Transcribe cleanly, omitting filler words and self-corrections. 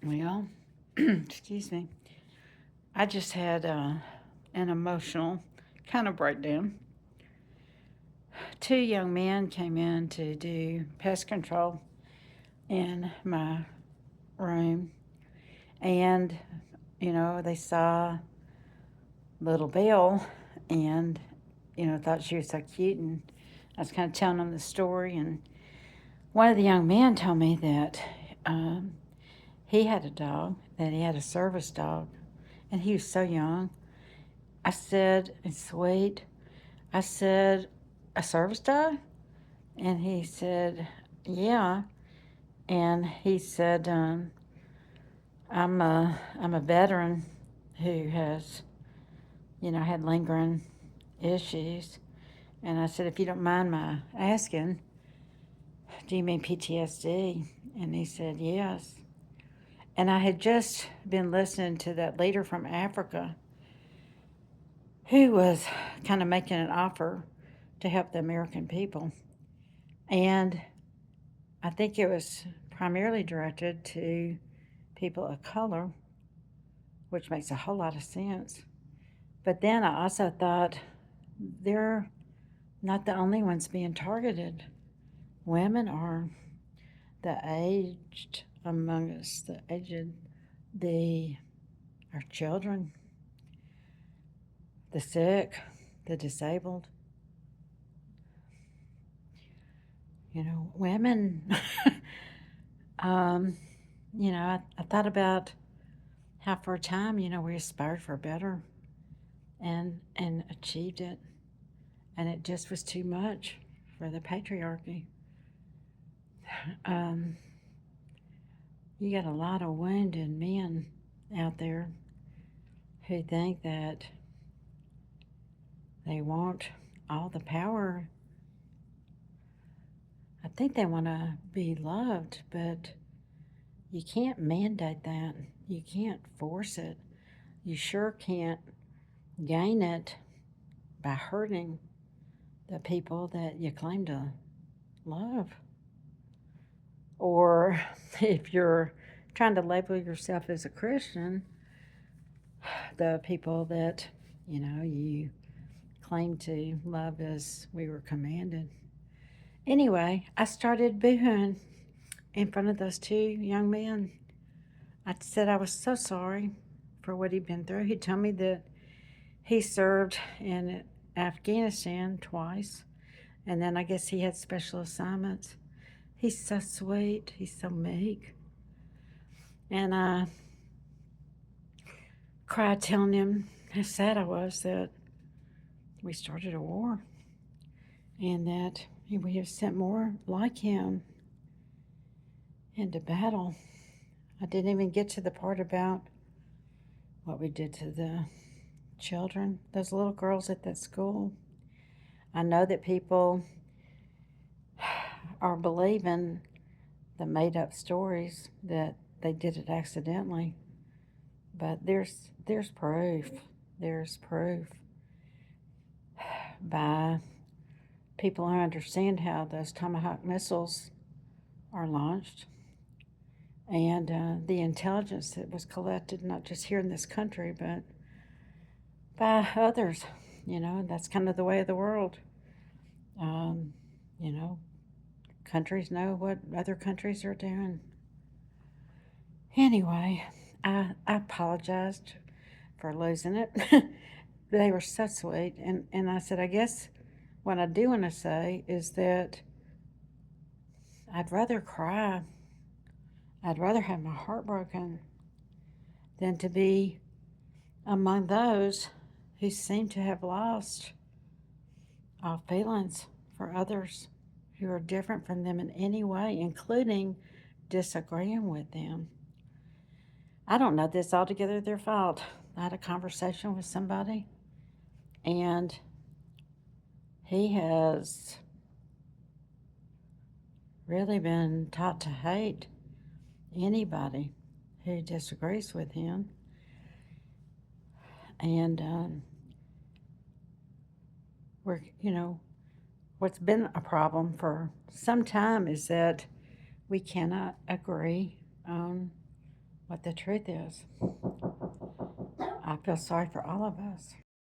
Well, excuse me. I just had an emotional kind of breakdown. Two young men came in to do pest control in my room, and they saw little Belle, and thought she was so cute, and I was kind of telling them the story, and one of the young men told me that um, he had a dog, that he had a service dog, and he was so young. I said, "It's sweet." I said, "A service dog?" And he said, "Yeah." And he said, I'm a veteran who has, had lingering issues." And I said, "If you don't mind my asking, do you mean PTSD?" And he said, "Yes." And I had just been listening to that leader from Africa who was kind of making an offer to help the American people. And I think it was primarily directed to people of color, which makes a whole lot of sense. But then I also thought they're not the only ones being targeted. Women are, the aged among us, the aged, the our children, the sick, the disabled. Women. um, I thought about how for a time, we aspired for better and achieved it, and it just was too much for the patriarchy. Um, you got a lot of wounded men out there who think that they want all the power. I think they want to be loved, but you can't mandate that. You can't force it. You sure can't gain it by hurting the people that you claim to love. Or if you're trying to label yourself as a Christian, the people that, you claim to love as we were commanded. Anyway, I started boohooing in front of those two young men. I said I was so sorry for what he'd been through. He told me that he served in Afghanistan twice, and then I guess he had special assignments. He's so sweet. He's so meek. And I cried telling him how sad I was that we started a war and that we have sent more like him into battle. I didn't even get to the part about what we did to the children, those little girls at that school. I know that people are believing the made up stories that they did it accidentally, but there's proof. There's proof by people who understand how those Tomahawk missiles are launched and the intelligence that was collected, not just here in this country, but by others. That's kind of the way of the world. Um, you know, countries know what other countries are doing. Anyway, I apologized for losing it. They were so sweet. And I said, I guess what I do want to say is that I'd rather cry, I'd rather have my heart broken than to be among those who seem to have lost all feelings for others who are different from them in any way, including disagreeing with them. I don't know this altogether their fault. I had a conversation with somebody, and he has really been taught to hate anybody who disagrees with him. And we're, what's been a problem for some time is that we cannot agree on But the truth is, I feel sorry for all of us.